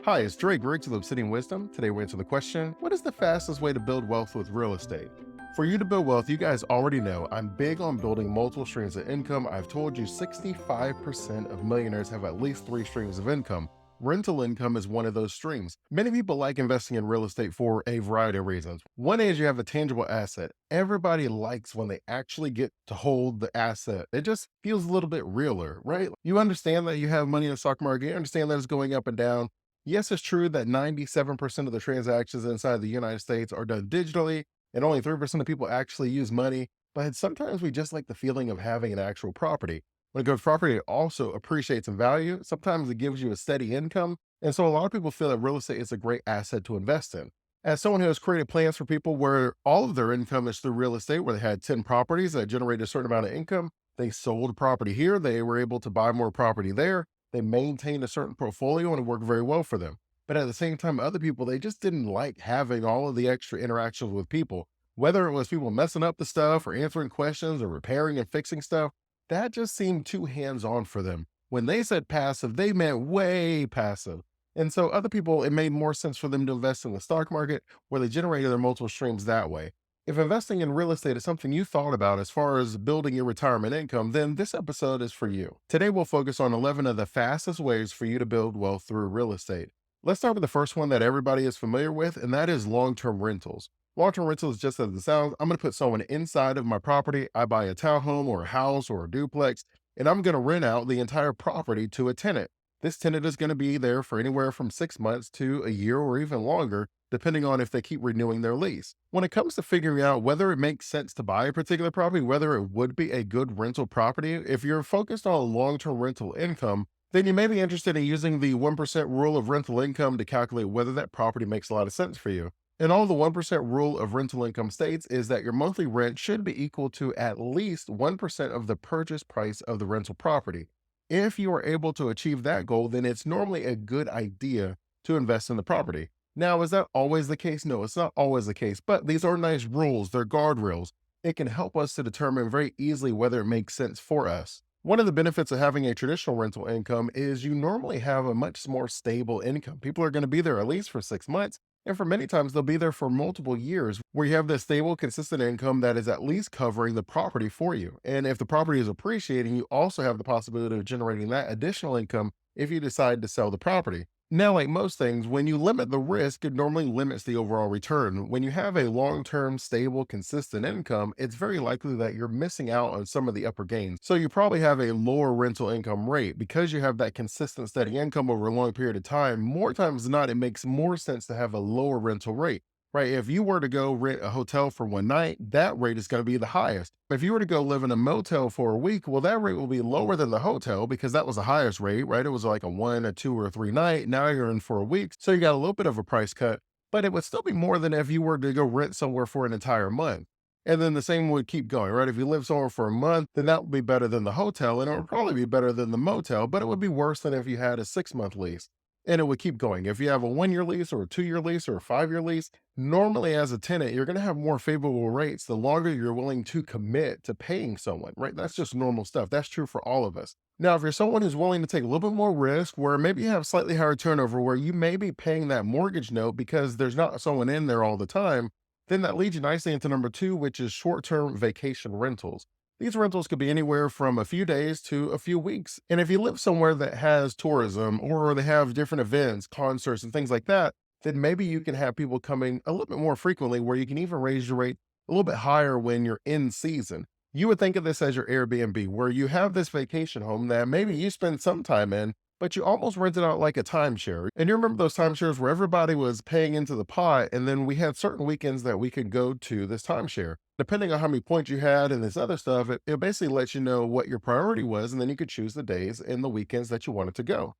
Hi, it's Dre Griggs with Obsidian Wisdom. Today we answer the question, what is the fastest way to build wealth with real estate? For you to build wealth, you guys already know I'm big on building multiple streams of income. I've told you 65% of millionaires have at least 3 streams of income. Rental income is one of those streams. Many people like investing in real estate for a variety of reasons. One is you have a tangible asset. Everybody likes when they actually get to hold the asset. It just feels a little bit realer, right? You understand that you have money in the stock market, you understand that it's going up and down. Yes, it's true that 97% of the transactions inside the United States are done digitally, and only 3% of people actually use money. But sometimes we just like the feeling of having an actual property. When it goes property, it also appreciates in value. Sometimes it gives you a steady income. And so a lot of people feel that real estate is a great asset to invest in. As someone who has created plans for people where all of their income is through real estate, where they had 10 properties that generate a certain amount of income, they sold property here, they were able to buy more property there, they maintained a certain portfolio and it worked very well for them. But at the same time, other people, they just didn't like having all of the extra interactions with people, whether it was people messing up the stuff or answering questions or repairing and fixing stuff. That just seemed too hands-on for them. When they said passive, they meant way passive. And so other people, it made more sense for them to invest in the stock market where they generated their multiple streams that way. If investing in real estate is something you thought about as far as building your retirement income, then this episode is for you. Today, we'll focus on 11 of the fastest ways for you to build wealth through real estate. Let's start with the first one that everybody is familiar with, and that is long-term rentals. Long-term rentals, just as it sounds, I'm going to put someone inside of my property. I buy a townhome or a house or a duplex, and I'm going to rent out the entire property to a tenant. This tenant is going to be there for anywhere from 6 months to a year or even longer, depending on if they keep renewing their lease. When it comes to figuring out whether it makes sense to buy a particular property, whether it would be a good rental property, if you're focused on long-term rental income, then you may be interested in using the 1% rule of rental income to calculate whether that property makes a lot of sense for you. And all the 1% rule of rental income states is that your monthly rent should be equal to at least 1% of the purchase price of the rental property. If you are able to achieve that goal, then it's normally a good idea to invest in the property. Now, is that always the case? No, it's not always the case, but these are nice rules. They're guardrails. It can help us to determine very easily whether it makes sense for us. One of the benefits of having a traditional rental income is you normally have a much more stable income. People are going to be there at least for 6 months. And for many times, they'll be there for multiple years where you have this stable, consistent income that is at least covering the property for you. And if the property is appreciating, you also have the possibility of generating that additional income if you decide to sell the property. Now, like most things, when you limit the risk, it normally limits the overall return. When you have a long-term, stable, consistent income, it's very likely that you're missing out on some of the upper gains. So you probably have a lower rental income rate because you have that consistent, steady income over a long period of time. More times than not, it makes more sense to have a lower rental rate. Right. If you were to go rent a hotel for one night, that rate is going to be the highest. If you were to go live in a motel for a week, well, that rate will be lower than the hotel because that was the highest rate, right? It was like a 1, a 2, or a 3 night. Now you're in for a week. So you got a little bit of a price cut, but it would still be more than if you were to go rent somewhere for an entire month. And then the same would keep going, right? If you live somewhere for a month, then that would be better than the hotel and it would probably be better than the motel, but it would be worse than if you had a 6-month lease. And it would keep going. If you have a 1-year lease or a 2-year lease or a 5-year lease, normally as a tenant, you're going to have more favorable rates the longer you're willing to commit to paying someone, right? That's just normal stuff. That's true for all of us. Now, if you're someone who's willing to take a little bit more risk, where maybe you have slightly higher turnover, where you may be paying that mortgage note because there's not someone in there all the time, then that leads you nicely into number 2, which is short-term vacation rentals. These rentals could be anywhere from a few days to a few weeks. And if you live somewhere that has tourism or they have different events, concerts, and things like that, then maybe you can have people coming a little bit more frequently where you can even raise your rate a little bit higher when you're in season. You would think of this as your Airbnb, where you have this vacation home that maybe you spend some time in, but you almost rent it out like a timeshare. And you remember those timeshares where everybody was paying into the pot, and then we had certain weekends that we could go to this timeshare. Depending on how many points you had and this other stuff, it basically lets you know what your priority was, and then you could choose the days and the weekends that you wanted to go.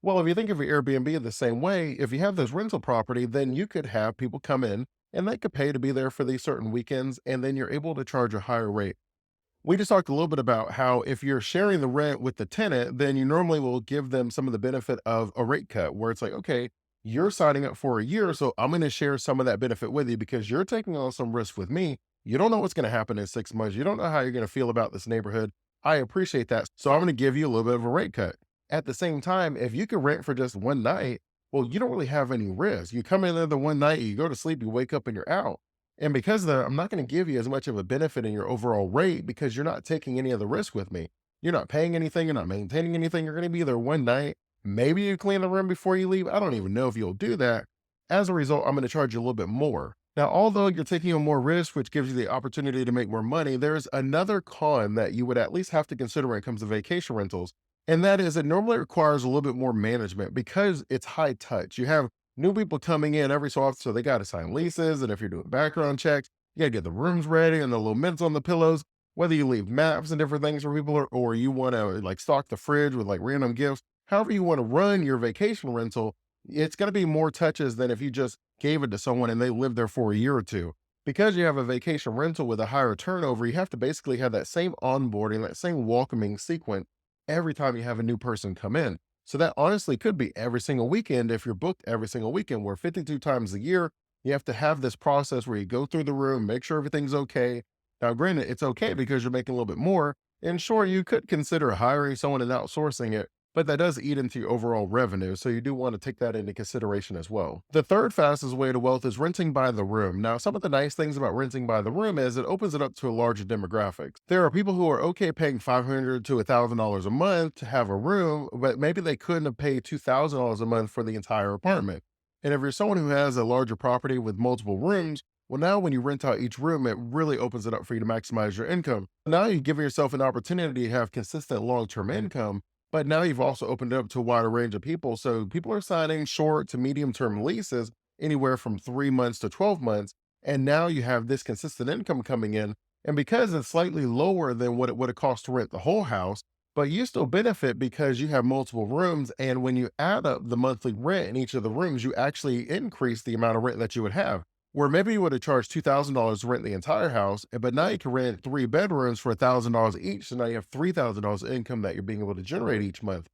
Well, if you think of your Airbnb the same way, if you have this rental property, then you could have people come in and they could pay to be there for these certain weekends, and then you're able to charge a higher rate. We just talked a little bit about how if you're sharing the rent with the tenant, then you normally will give them some of the benefit of a rate cut where it's like, okay, you're signing up for a year, so I'm going to share some of that benefit with you because you're taking on some risk with me. You don't know what's going to happen in 6 months. You don't know how you're going to feel about this neighborhood. I appreciate that. So I'm going to give you a little bit of a rate cut. At the same time, if you can rent for just one night, Well, you don't really have any risk. You come in there the one night, you go to sleep, you wake up and you're out. And because of that, I'm not going to give you as much of a benefit in your overall rate because you're not taking any of the risk with me. You're not paying anything, you're not maintaining anything. You're going to be there one night. Maybe you clean the room before you leave. I don't even know if you'll do that. As a result, I'm going to charge you a little bit more. Now, although you're taking on more risk, which gives you the opportunity to make more money, there's another con that you would at least have to consider when it comes to vacation rentals. And that is it normally requires a little bit more management because it's high touch. You have new people coming in every so often, so they got to sign leases. And if you're doing background checks, you got to get the rooms ready and the little mints on the pillows. Whether you leave maps and different things for people, or you want to like stock the fridge with like random gifts, however you want to run your vacation rental, it's going to be more touches than if you just gave it to someone and they lived there for a year or two. Because you have a vacation rental with a higher turnover, you have to basically have that same onboarding, that same welcoming sequence every time you have a new person come in. So that honestly could be every single weekend if you're booked every single weekend, where 52 times a year, you have to have this process where you go through the room, make sure everything's okay. Now, granted, it's okay because you're making a little bit more. And sure, you could consider hiring someone and outsourcing it, but that does eat into your overall revenue. So you do want to take that into consideration as well. The third fastest way to wealth is renting by the room. Now, some of the nice things about renting by the room is it opens it up to a larger demographics. There are people who are okay paying $500 to $1,000 a month to have a room, but maybe they couldn't have paid $2,000 a month for the entire apartment. And if you're someone who has a larger property with multiple rooms, well, now when you rent out each room, it really opens it up for you to maximize your income. Now you're giving yourself an opportunity to have consistent long-term income, but now you've also opened it up to a wider range of people. So people are signing short to medium term leases anywhere from 3 months to 12 months. And now you have this consistent income coming in. And because it's slightly lower than what it would have cost to rent the whole house, but you still benefit because you have multiple rooms. And when you add up the monthly rent in each of the rooms, you actually increase the amount of rent that you would have. Where maybe you would have charged $2,000 to rent the entire house, but now you can rent 3 bedrooms for $1,000 each. So now you have $3,000 income that you're being able to generate each month.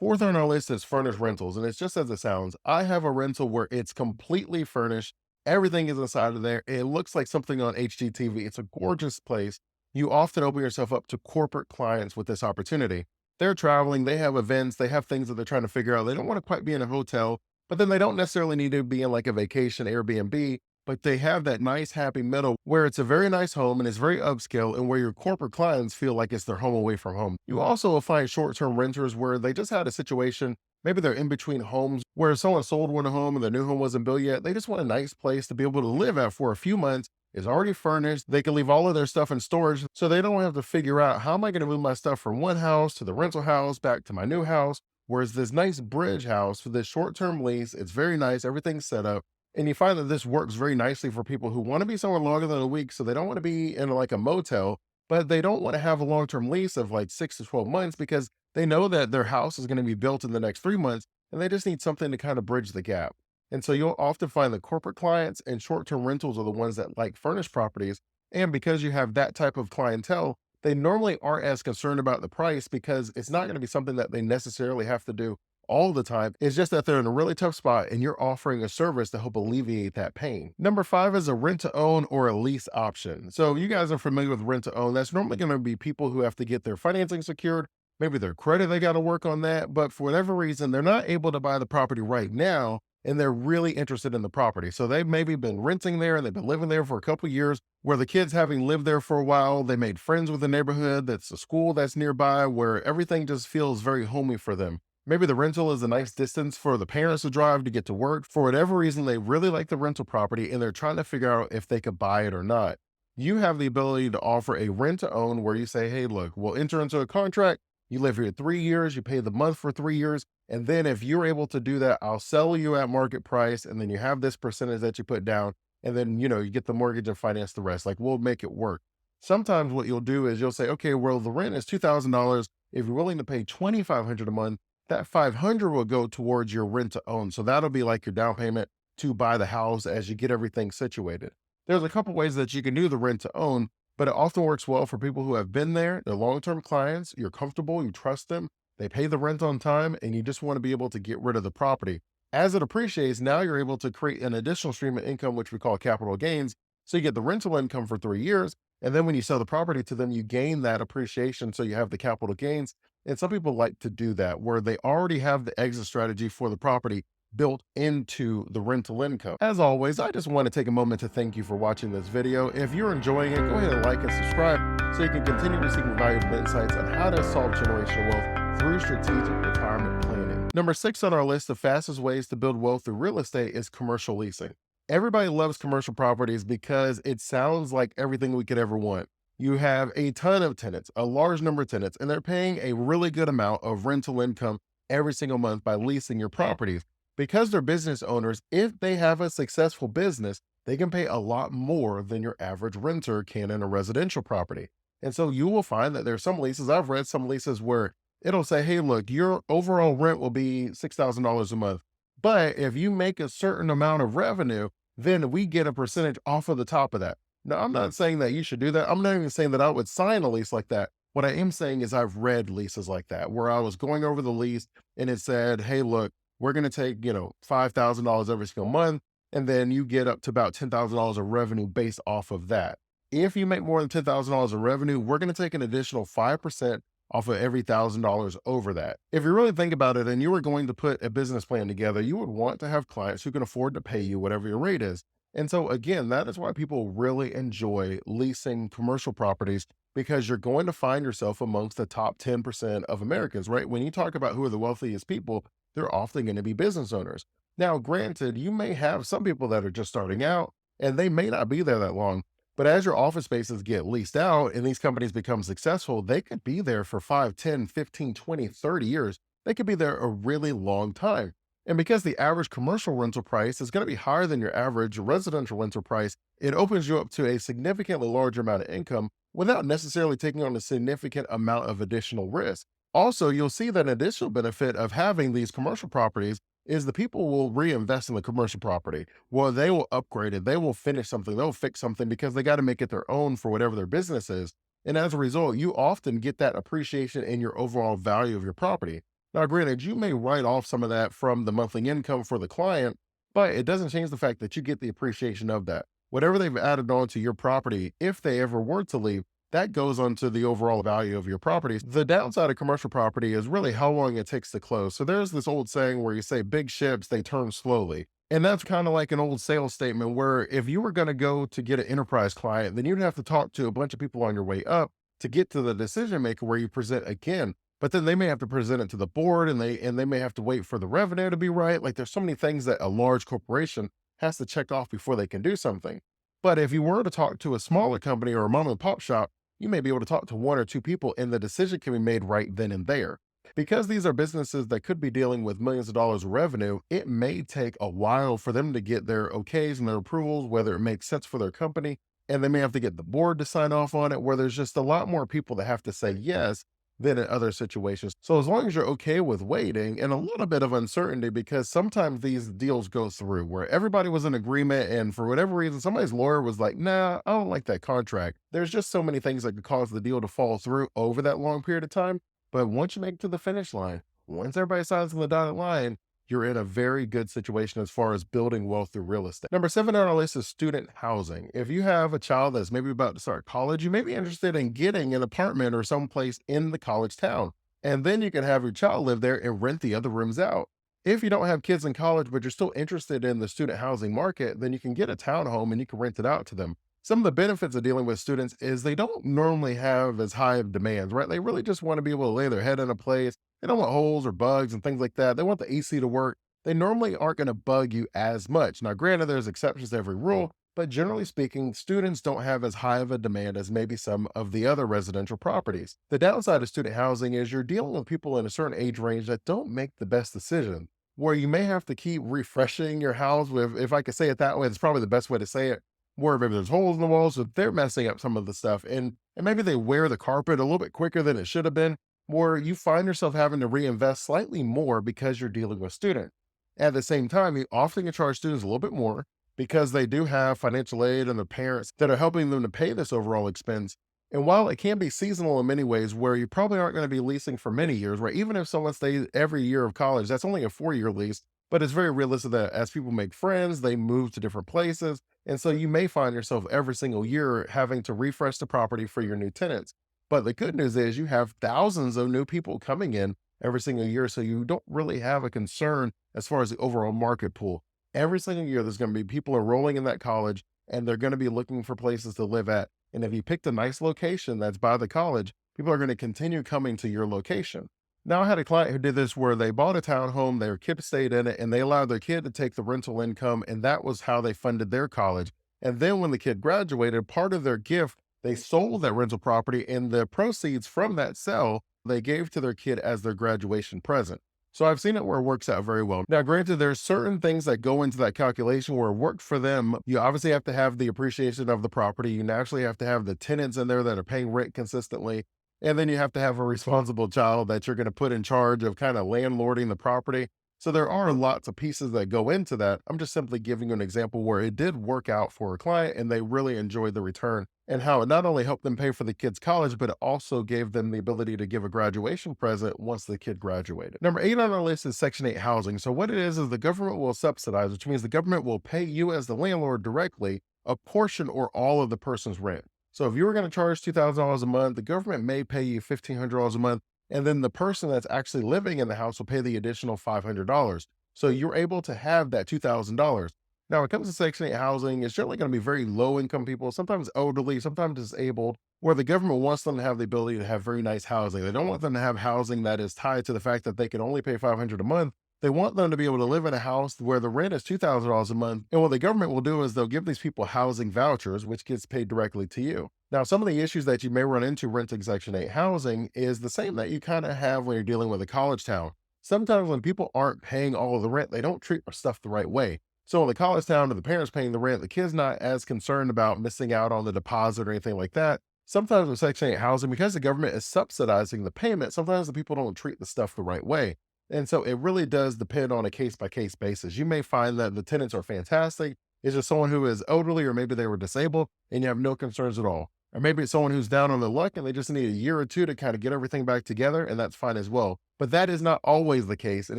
Fourth on our list is furnished rentals. And it's just as it sounds. I have a rental where it's completely furnished. Everything is inside of there. It looks like something on HGTV. It's a gorgeous place. You often open yourself up to corporate clients with this opportunity. They're traveling, they have events, they have things that they're trying to figure out. They don't want to quite be in a hotel, but then they don't necessarily need to be in like a vacation Airbnb, but they have that nice happy middle where it's a very nice home and it's very upscale, and where your corporate clients feel like it's their home away from home. You also will find short-term renters where they just had a situation, maybe they're in between homes where someone sold one home and their new home wasn't built yet. They just want a nice place to be able to live at for a few months. It's already furnished. They can leave all of their stuff in storage so they don't have to figure out, how am I going to move my stuff from one house to the rental house back to my new house. Whereas this nice bridge house for this short-term lease, it's very nice, everything's set up. And you find that this works very nicely for people who want to be somewhere longer than a week. So they don't want to be in like a motel, but they don't want to have a long-term lease of like 6 to 12 months because they know that their house is going to be built in the next 3 months, and they just need something to kind of bridge the gap. And so you'll often find that corporate clients and short-term rentals are the ones that like furnished properties. And because you have that type of clientele, they normally aren't as concerned about the price because it's not going to be something that they necessarily have to do all the time. It's just that they're in a really tough spot and you're offering a service to help alleviate that pain. Number five is a rent to own or a lease option. So you guys are familiar with rent to own. That's normally going to be people who have to get their financing secured. Maybe their credit, they got to work on that. But for whatever reason, they're not able to buy the property right now, and they're really interested in the property. So they've maybe been renting there and they've been living there for a couple years, where the kids, having lived there for a while, they made friends with the neighborhood, that's a school that's nearby, where everything just feels very homey for them. Maybe the rental is a nice distance for the parents to drive to get to work. For whatever reason, they really like the rental property and they're trying to figure out if they could buy it or not. You have the ability to offer a rent to own where you say, hey, look, we'll enter into a contract. You live here 3 years, you pay the month for 3 years. And then if you're able to do that, I'll sell you at market price. And then you have this percentage that you put down. And then, you get the mortgage and finance the rest. Like, we'll make it work. Sometimes what you'll do is you'll say, okay, well, the rent is $2,000. If you're willing to pay $2,500 a month, that 500 will go towards your rent to own. So that'll be like your down payment to buy the house as you get everything situated. There's a couple ways that you can do the rent to own, but it often works well for people who have been there. They're long-term clients. You're comfortable. You trust them. They pay the rent on time, and you just want to be able to get rid of the property. As it appreciates, now you're able to create an additional stream of income, which we call capital gains. So you get the rental income for 3 years. And then when you sell the property to them, you gain that appreciation. So you have the capital gains. And some people like to do that where they already have the exit strategy for the property built into the rental income. As always, I just want to take a moment to thank you for watching this video. If you're enjoying it, go ahead and like and subscribe so you can continue receiving valuable insights on how to solve generational wealth through strategic retirement planning. Number 6 on our list of fastest ways to build wealth through real estate is commercial leasing. Everybody loves commercial properties because it sounds like everything we could ever want. You have a ton of tenants, a large number of tenants, and they're paying a really good amount of rental income every single month by leasing your properties. Because they're business owners, if they have a successful business, they can pay a lot more than your average renter can in a residential property. And so you will find that there's some leases, I've read some leases where it'll say, hey, look, your overall rent will be $6,000 a month. But if you make a certain amount of revenue, then we get a percentage off of the top of that. Now, I'm not saying that you should do that. I'm not even saying that I would sign a lease like that. What I am saying is I've read leases like that where I was going over the lease and it said, hey, look, we're going to take, $5,000 every single month. And then you get up to about $10,000 of revenue based off of that. If you make more than $10,000 of revenue, we're going to take an additional 5% off of every $1,000 over that. If you really think about it and you were going to put a business plan together, you would want to have clients who can afford to pay you whatever your rate is. And so again, that is why people really enjoy leasing commercial properties, because you're going to find yourself amongst the top 10% of Americans, right? When you talk about who are the wealthiest people, they're often going to be business owners. Now, granted, you may have some people that are just starting out and they may not be there that long. But as your office spaces get leased out and these companies become successful, they could be there for 5, 10, 15, 20, 30 years. They could be there a really long time. And because the average commercial rental price is going to be higher than your average residential rental price, it opens you up to a significantly larger amount of income without necessarily taking on a significant amount of additional risk. Also, you'll see that an additional benefit of having these commercial properties is the people will reinvest in the commercial property. Well, they will upgrade it. They will finish something. They'll fix something because they got to make it their own for whatever their business is. And as a result, you often get that appreciation in your overall value of your property. Now, granted, you may write off some of that from the monthly income for the client, but it doesn't change the fact that you get the appreciation of that. Whatever they've added on to your property, if they ever were to leave, that goes onto the overall value of your properties. The downside of commercial property is really how long it takes to close. So there's this old saying where you say big ships, they turn slowly. And that's kind of like an old sales statement where if you were going to go to get an enterprise client, then you'd have to talk to a bunch of people on your way up to get to the decision maker where you present again. But then they may have to present it to the board and they may have to wait for the revenue to be right. Like there's so many things that a large corporation has to check off before they can do something. But if you were to talk to a smaller company or a mom and pop shop, you may be able to talk to 1 or 2 people and the decision can be made right then and there. Because these are businesses that could be dealing with millions of dollars of revenue, it may take a while for them to get their okays and their approvals, whether it makes sense for their company. And they may have to get the board to sign off on it, where there's just a lot more people that have to say yes than in other situations. So as long as you're okay with waiting and a little bit of uncertainty, because sometimes these deals go through where everybody was in agreement and for whatever reason, somebody's lawyer was like, nah, I don't like that contract. There's just so many things that could cause the deal to fall through over that long period of time. But once you make it to the finish line, once everybody signs on the dotted line, you're in a very good situation as far as building wealth through real estate. Number 7 on our list is student housing. If you have a child that's maybe about to start college, you may be interested in getting an apartment or someplace in the college town. And then you can have your child live there and rent the other rooms out. If you don't have kids in college, but you're still interested in the student housing market, then you can get a townhome and you can rent it out to them. Some of the benefits of dealing with students is they don't normally have as high of demands, right? They really just want to be able to lay their head in a place. They don't want holes or bugs and things like that. They want the AC to work. They normally aren't going to bug you as much. Now, granted, there's exceptions to every rule, but generally speaking, students don't have as high of a demand as maybe some of the other residential properties. The downside of student housing is you're dealing with people in a certain age range that don't make the best decision, where you may have to keep refreshing your house with, if I could say it that way, it's probably the best way to say it, where maybe there's holes in the walls, so they're messing up some of the stuff. And maybe they wear the carpet a little bit quicker than it should have been, where you find yourself having to reinvest slightly more because you're dealing with students. At the same time, you often can charge students a little bit more because they do have financial aid and their parents that are helping them to pay this overall expense. And while it can be seasonal in many ways, where you probably aren't going to be leasing for many years, right? Even if someone stays every year of college, that's only a 4-year lease, but it's very realistic that as people make friends, they move to different places. And so you may find yourself every single year having to refresh the property for your new tenants. But the good news is you have thousands of new people coming in every single year. So you don't really have a concern as far as the overall market pool. Every single year, there's going to be people enrolling in that college and they're going to be looking for places to live at. And if you picked a nice location that's by the college, people are going to continue coming to your location. Now, I had a client who did this where they bought a townhome, their kid stayed in it, and they allowed their kid to take the rental income, and that was how they funded their college. And then when the kid graduated, part of their gift, they sold that rental property, and the proceeds from that sale they gave to their kid as their graduation present. So I've seen it where it works out very well. Now, granted, there's certain things that go into that calculation where it worked for them. You obviously have to have the appreciation of the property. You naturally have to have the tenants in there that are paying rent consistently. And then you have to have a responsible child that you're going to put in charge of kind of landlording the property. So there are lots of pieces that go into that. I'm just simply giving you an example where it did work out for a client and they really enjoyed the return and how it not only helped them pay for the kid's college, but it also gave them the ability to give a graduation present once the kid graduated. Number 8 on our list is Section 8 housing. So what it is the government will subsidize, which means the government will pay you as the landlord directly a portion or all of the person's rent. So if you were going to charge $2,000 a month, the government may pay you $1,500 a month, and then the person that's actually living in the house will pay the additional $500. So you're able to have that $2,000. Now, when it comes to Section 8 housing, it's generally going to be very low income people, sometimes elderly, sometimes disabled, where the government wants them to have the ability to have very nice housing. They don't want them to have housing that is tied to the fact that they can only pay $500 a month. They want them to be able to live in a house where the rent is $2,000 a month. And what the government will do is they'll give these people housing vouchers, which gets paid directly to you. Now, some of the issues that you may run into renting Section 8 housing is the same that you kind of have when you're dealing with a college town. Sometimes when people aren't paying all of the rent, they don't treat their stuff the right way. So in the college town, and the parents paying the rent, the kid's not as concerned about missing out on the deposit or anything like that. Sometimes with Section 8 housing, because the government is subsidizing the payment, sometimes the people don't treat the stuff the right way. And so it really does depend on a case by case basis. You may find that the tenants are fantastic. It's just someone who is elderly, or maybe they were disabled and you have no concerns at all. Or maybe it's someone who's down on their luck and they just need a year or two to kind of get everything back together, and that's fine as well. But that is not always the case. And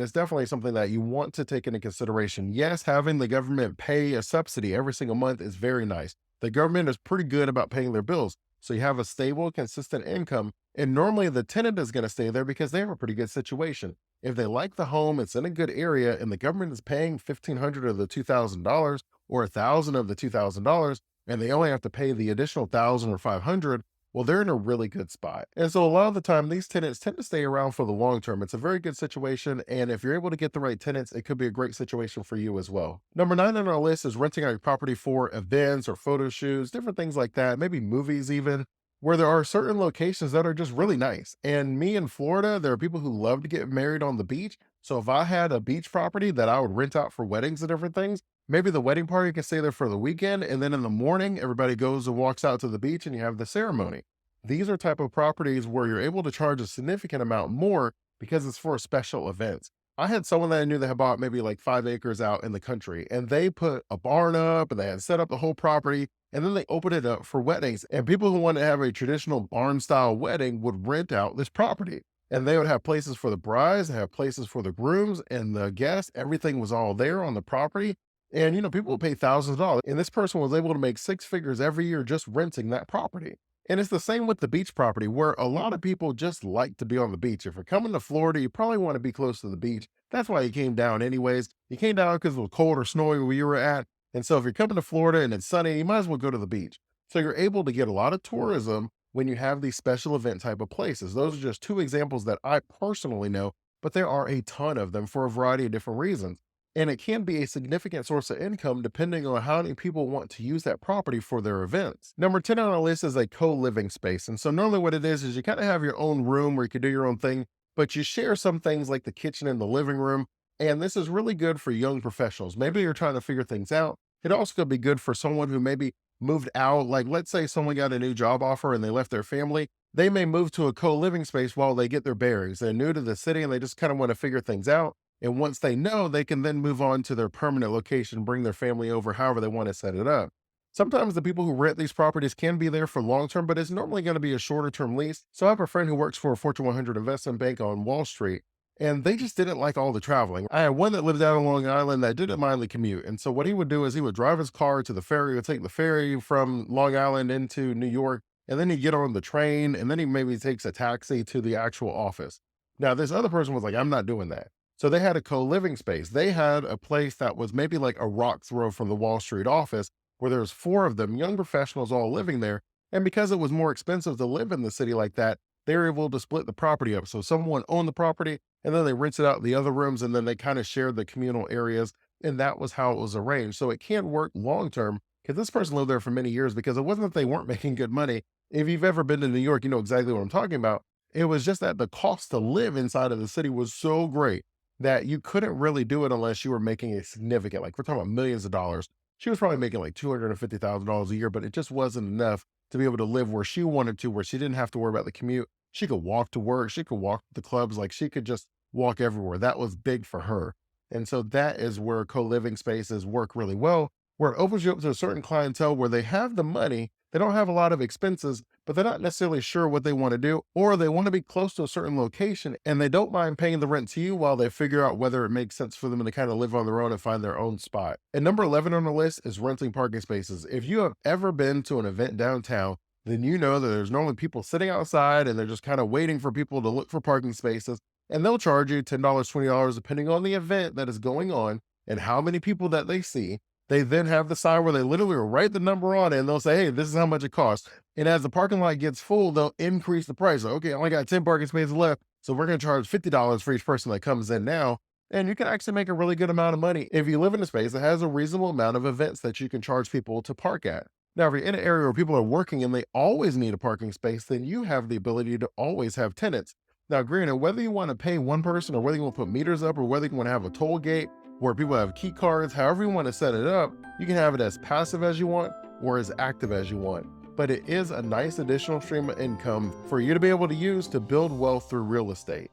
it's definitely something that you want to take into consideration. Yes, having the government pay a subsidy every single month is very nice. The government is pretty good about paying their bills. So you have a stable, consistent income. And normally the tenant is going to stay there because they have a pretty good situation. If they like the home, it's in a good area, and the government is paying $1,500 of the $2,000 or $1,000 of the $2,000, and they only have to pay the additional 1,000 or 500, well, they're in a really good spot. And so a lot of the time, these tenants tend to stay around for the long term. It's a very good situation. And if you're able to get the right tenants, it could be a great situation for you as well. Number 9 on our list is renting out your property for events or photo shoots, different things like that, maybe movies even, where there are certain locations that are just really nice. And me in Florida, there are people who love to get married on the beach. So if I had a beach property that I would rent out for weddings and different things, maybe the wedding party can stay there for the weekend, and then in the morning, everybody goes and walks out to the beach and you have the ceremony. These are type of properties where you're able to charge a significant amount more because it's for special events. I had someone that I knew that had bought maybe like 5 acres out in the country, and they put a barn up and they had set up the whole property, and then they opened it up for weddings. And people who wanted to have a traditional barn style wedding would rent out this property. And they would have places for the brides, they have places for the grooms and the guests. Everything was all there on the property. And, people would pay thousands of dollars. And this person was able to make 6 figures every year just renting that property. And it's the same with the beach property, where a lot of people just like to be on the beach. If you're coming to Florida, you probably want to be close to the beach. That's why you came down anyways. You came down because it was cold or snowy where you were at. And so if you're coming to Florida and it's sunny, you might as well go to the beach. So you're able to get a lot of tourism when you have these special event type of places. Those are just 2 examples that I personally know, but there are a ton of them for a variety of different reasons. And it can be a significant source of income depending on how many people want to use that property for their events. Number 10 on our list is a co-living space. And so normally what it is you kind of have your own room where you can do your own thing, but you share some things like the kitchen and the living room. And this is really good for young professionals. Maybe you're trying to figure things out. It also could be good for someone who maybe moved out. Like let's say someone got a new job offer and they left their family. They may move to a co-living space while they get their bearings. They're new to the city and they just kind of want to figure things out. And once they know, they can then move on to their permanent location, bring their family over, however they want to set it up. Sometimes the people who rent these properties can be there for long term, but it's normally going to be a shorter term lease. So I have a friend who works for a Fortune 100 investment bank on Wall Street, and they just didn't like all the traveling. I had one that lived out on Long Island that didn't mind the commute. And so what he would do is he would drive his car to the ferry, would take the ferry from Long Island into New York, and then he'd get on the train, and then he maybe takes a taxi to the actual office. Now, this other person was like, I'm not doing that. So they had a co-living space. They had a place that was maybe like a rock throw from the Wall Street office where there was four of them, young professionals all living there. And because it was more expensive to live in the city like that, they were able to split the property up. So someone owned the property and then they rented out the other rooms and then they kind of shared the communal areas. And that was how it was arranged. So it can work long term because this person lived there for many years because it wasn't that they weren't making good money. If you've ever been to New York, you know exactly what I'm talking about. It was just that the cost to live inside of the city was so great that you couldn't really do it unless you were making a significant, like we're talking about millions of dollars. She was probably making like $250,000 a year, but it just wasn't enough to be able to live where she wanted to, where she didn't have to worry about the commute. She could walk to work, she could walk to the clubs, like she could just walk everywhere. That was big for her. And so that is where co-living spaces work really well, where it opens you up to a certain clientele where they have the money, they don't have a lot of expenses, but they're not necessarily sure what they want to do, or they want to be close to a certain location and they don't mind paying the rent to you while they figure out whether it makes sense for them to kind of live on their own and find their own spot. And number 11 on the list is renting parking spaces. If you have ever been to an event downtown, then you know that there's normally people sitting outside and they're just kind of waiting for people to look for parking spaces. And they'll charge you $10, $20, depending on the event that is going on and how many people that they see. They then have the sign where they literally will write the number on it and they'll say, hey, this is how much it costs. And as the parking lot gets full, they'll increase the price. Like, okay, I only got 10 parking spaces left. So we're going to charge $50 for each person that comes in now. And you can actually make a really good amount of money if you live in a space that has a reasonable amount of events that you can charge people to park at. Now, if you're in an area where people are working and they always need a parking space, then you have the ability to always have tenants. Now, granted, whether you want to pay one person or whether you want to put meters up or whether you want to have a toll gate where people have key cards, however you want to set it up, you can have it as passive as you want or as active as you want. But it is a nice additional stream of income for you to be able to use to build wealth through real estate.